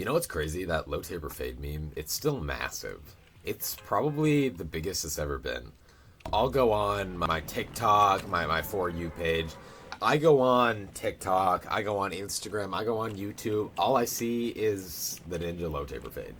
You know what's crazy? That low taper fade meme, it's still massive. It's probably the biggest it's ever been. I'll go on my TikTok, my For You page. I go on TikTok, I go on Instagram, I go on YouTube. All I see is the Ninja low taper fade.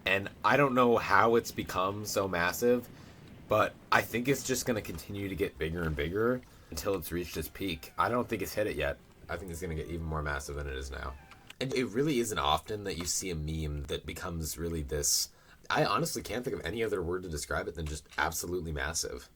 And I don't know how it's become so massive, but I think it's just going to continue to get bigger and bigger until it's reached its peak. I don't think it's hit it yet. I think it's going to get even more massive than it is now. And it really isn't often that you see a meme that becomes really this. I honestly can't think of any other word to describe it than just absolutely massive.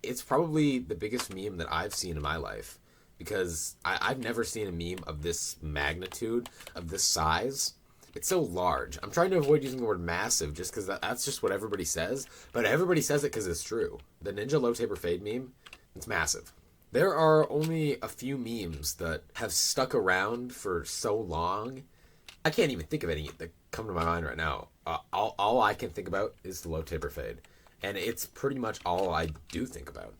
It's probably the biggest meme that I've seen in my life because I've never seen a meme of this magnitude, of this size. It's so large. I'm trying to avoid using the word massive just because that's just what everybody says, but everybody says it because it's true. The Ninja Low Taper Fade meme, it's massive. There are only a few memes that have stuck around for so long. I can't even think of any that come to my mind right now. All I can think about is the low taper fade. And it's pretty much all I do think about.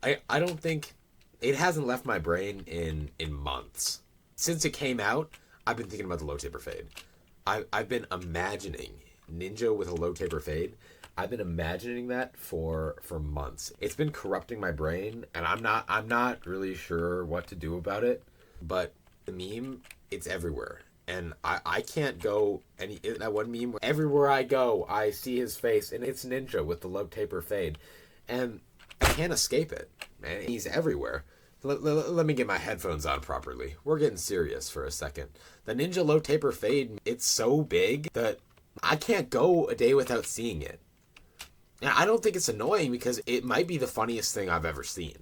I don't think... It hasn't left my brain in months. Since it came out, I've been thinking about the low taper fade. I've been imagining Ninja with a low taper fade. I've been imagining that for months. It's been corrupting my brain, and I'm not really sure what to do about it. But the meme, it's everywhere, and I can't go any that one meme. Everywhere I go, I see his face, and it's Ninja with the low taper fade, and I can't escape it. Man, he's everywhere. Let me get my headphones on properly. We're getting serious for a second. The Ninja low taper fade, it's so big that I can't go a day without seeing it. And I don't think it's annoying because it might be the funniest thing I've ever seen.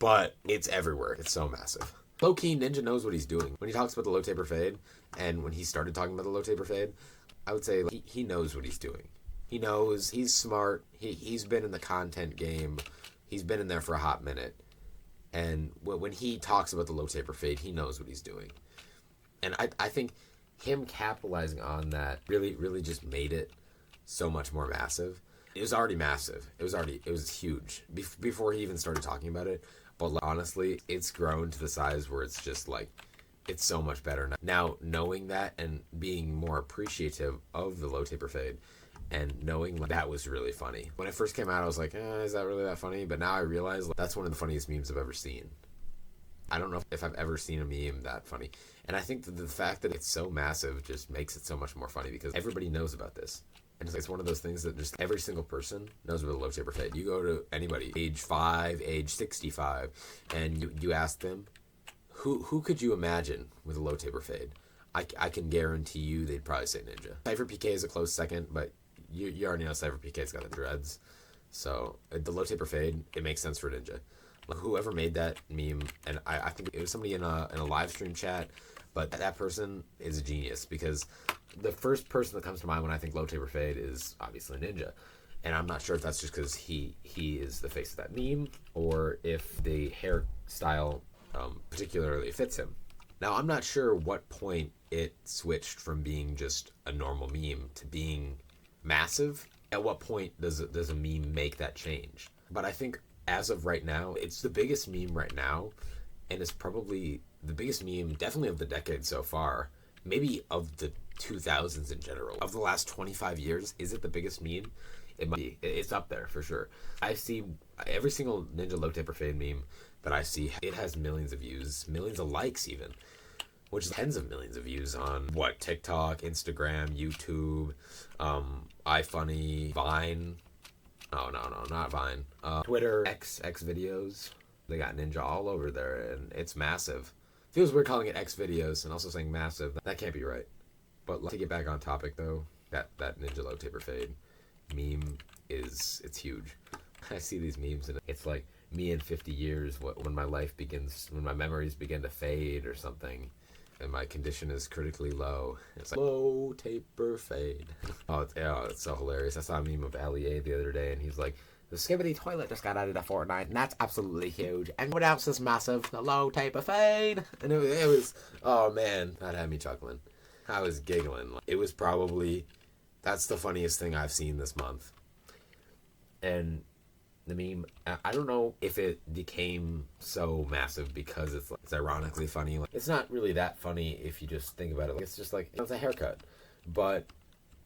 But it's everywhere. It's so massive. Low-key, Ninja knows what he's doing. When he talks about the low taper fade, and when he started talking about the low taper fade, I would say he knows what he's doing. He knows, he's smart, he's been in the content game, he's been in there for a hot minute. And when he talks about the low taper fade, he knows what he's doing. And I think him capitalizing on that really just made it so much more massive. It was already massive. It was huge before he even started talking about it. But honestly, it's grown to the size where it's just like, it's so much better now. Knowing that and being more appreciative of the low taper fade and knowing that was really funny. When it first came out, I was like, is that really that funny? But now I realize that's one of the funniest memes I've ever seen. I don't know if I've ever seen a meme that funny. And I think that the fact that it's so massive just makes it so much more funny because everybody knows about this. And it's one of those things that just every single person knows about a low taper fade. You go to anybody, age 5, age 65, and you ask them, who could you imagine with a low taper fade? I can guarantee you they'd probably say Ninja. Cypher PK is a close second, but you already know Cypher PK's got the dreads. So the low taper fade, it makes sense for Ninja. Whoever made that meme, and I think it was somebody in a live stream chat, but that person is a genius because the first person that comes to mind when I think low taper fade is obviously Ninja. And I'm not sure if that's just because he is the face of that meme or if the hairstyle particularly fits him. Now, I'm not sure what point it switched from being just a normal meme to being massive. At what point does a meme make that change? But I think as of right now, it's the biggest meme right now, and it's probably the biggest meme definitely of the decade so far, maybe of the 2000s in general. Of the last 25 years, is it the biggest meme? It might be. It's up there for sure. I see every single Ninja low taper fade meme that I see, it has millions of views, millions of likes even, which is tens of millions of views on TikTok, Instagram, YouTube, iFunny, Vine. Oh, no, not Vine. Twitter, X videos. They got Ninja all over there, and it's massive. Feels weird calling it X videos and also saying massive. That can't be right. But to get back on topic, though, that Ninja low taper fade meme it's huge. I see these memes, and it's like me in 50 years, when my life begins, when my memories begin to fade or something, and my condition is critically low. It's like, low taper fade. It's so hilarious. I saw a meme of Ali A the other day, and he's like, the Skibbity toilet just got added to Fortnite, and that's absolutely huge. And what else is massive? The low taper fade. And it was, oh man, that had me chuckling. I was giggling. It was probably, that's the funniest thing I've seen this month. And The meme, I don't know if it became so massive because it's ironically funny. Like, it's not really that funny if you just think about it. Like, it's just like, it's a haircut. But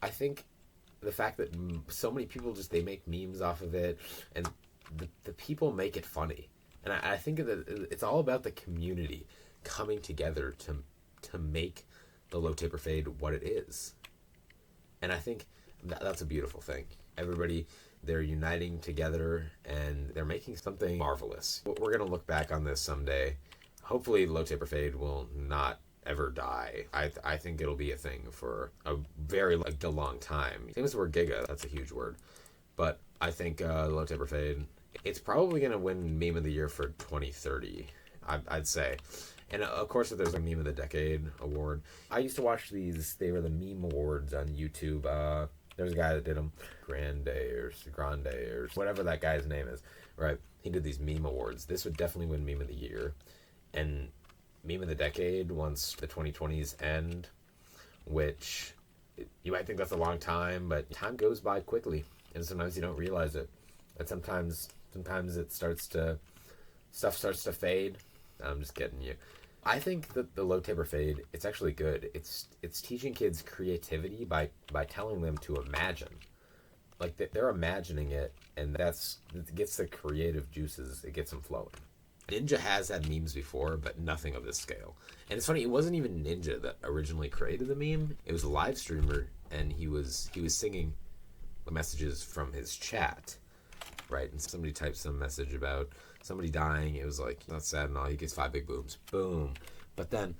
I think the fact that so many people just, they make memes off of it, and the people make it funny. And I think that it's all about the community coming together to make the low taper fade what it is. And I think that's a beautiful thing. Everybody, they're uniting together and they're making something marvelous. We're going to look back on this someday. Hopefully low taper fade will not ever die. I think it'll be a thing for a very a long time. Same as the word giga, that's a huge word. But I think low taper fade, it's probably going to win meme of the year for 2030, I'd say. And of course, if there's a meme of the decade award, I used to watch these. They were the meme awards on YouTube. There's a guy that did them, Grande or whatever that guy's name is. Right? He did these meme awards. This would definitely win meme of the year, and meme of the decade once the 2020s end, which you might think that's a long time, but time goes by quickly, and sometimes you don't realize it. And sometimes stuff starts to fade. I'm just kidding you. I think that the low taper fade, it's actually good. It's teaching kids creativity by telling them to imagine. Like, they're imagining it, and it gets the creative juices, it gets them flowing. Ninja has had memes before, but nothing of this scale. And it's funny, it wasn't even Ninja that originally created the meme. It was a live streamer, and he was singing the messages from his chat, right? And somebody typed some message about somebody dying. It was like, that's sad and all, he gets 5 big booms. Boom. But then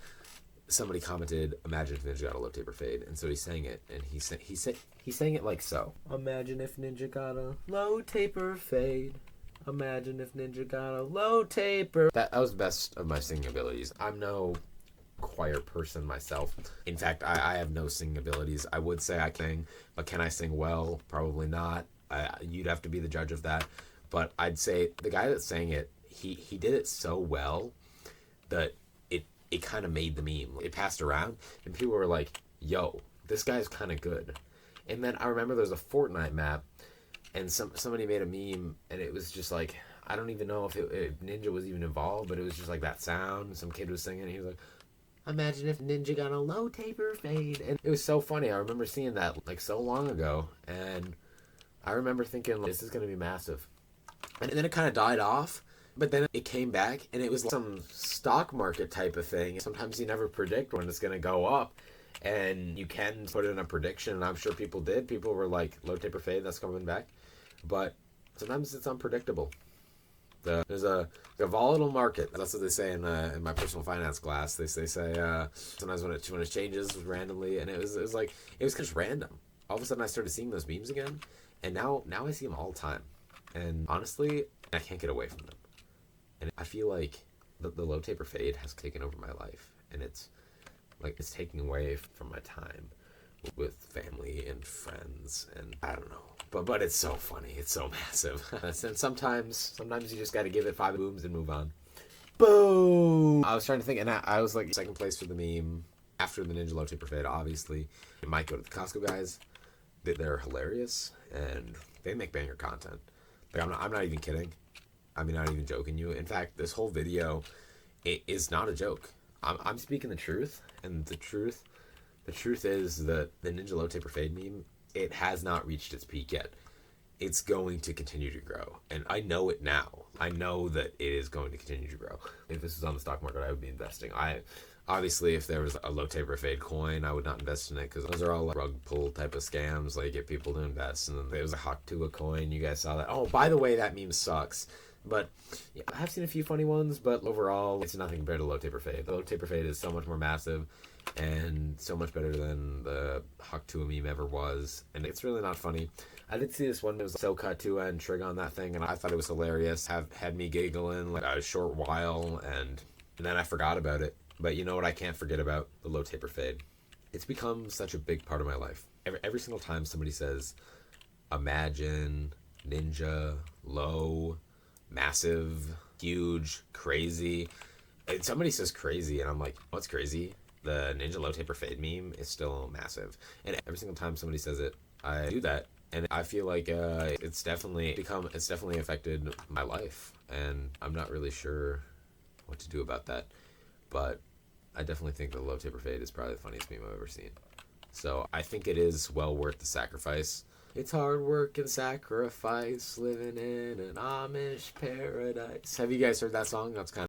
somebody commented, imagine if Ninja got a low taper fade. And so he sang it, and he sang it like so. Imagine if Ninja got a low taper fade. Imagine if Ninja got a low taper. That was the best of my singing abilities. I'm no choir person myself. In fact, I have no singing abilities. I would say I can sing, but can I sing well? Probably not. You'd have to be the judge of that. But I'd say the guy that sang it, he did it so well that it kind of made the meme. It passed around, and people were like, yo, this guy's kind of good. And then I remember there's a Fortnite map, and somebody made a meme, and it was just like, I don't even know if Ninja was even involved, but it was just like that sound. Some kid was singing, and he was like, imagine if Ninja got a low taper fade. And it was so funny. I remember seeing that like so long ago, and I remember thinking, this is going to be massive. And then it kind of died off, but then it came back, and it was like some stock market type of thing. Sometimes you never predict when it's going to go up, and you can put in a prediction, and I'm sure people did. People were like, low taper fade, that's coming back. But sometimes it's unpredictable. There's a volatile market. That's what they say in my personal finance class. They say sometimes when it changes randomly, and it was just random. All of a sudden, I started seeing those memes again, and now I see them all the time. And honestly, I can't get away from them. And I feel like the low taper fade has taken over my life, and it's taking away from my time with family and friends, and I don't know. But it's so funny. It's so massive. And sometimes you just got to give it 5 booms and move on. Boom! I was trying to think, and I was like second place for the meme after the Ninja low taper fade, obviously. It might go to the Costco guys. They're hilarious, and they make banger content. Like, I'm not even kidding. I'm not even joking you. In fact, this whole video, it is not a joke. I'm speaking the truth, and the truth is that the Ninja low taper fade meme, it has not reached its peak yet. It's going to continue to grow, and I know it now. I know that it is going to continue to grow. If this was on the stock market, I would be investing. Obviously, if there was a low taper fade coin, I would not invest in it, because those are all like rug pull type of scams. Like, get people to invest. And then there was a Hawk Tua coin. You guys saw that. Oh, by the way, that meme sucks. But yeah, I have seen a few funny ones, but overall, it's nothing compared to low taper fade. The low taper fade is so much more massive and so much better than the Hawk Tua meme ever was. And it's really not funny. I did see this one. It was so cut Tua and Trig on that thing, and I thought it was hilarious. Had me giggling like a short while, and then I forgot about it. But you know what I can't forget about? The low taper fade. It's become such a big part of my life. Every single time somebody says, imagine, ninja, low, massive, huge, crazy. And somebody says crazy, and I'm like, what's crazy? The Ninja low taper fade meme is still massive. And every single time somebody says it, I do that, And I feel like it's definitely affected my life, and I'm not really sure what to do about that. But I definitely think the low taper fade is probably the funniest meme I've ever seen. So I think it is well worth the sacrifice. It's hard work and sacrifice living in an Amish paradise. Have you guys heard that song? That's kind of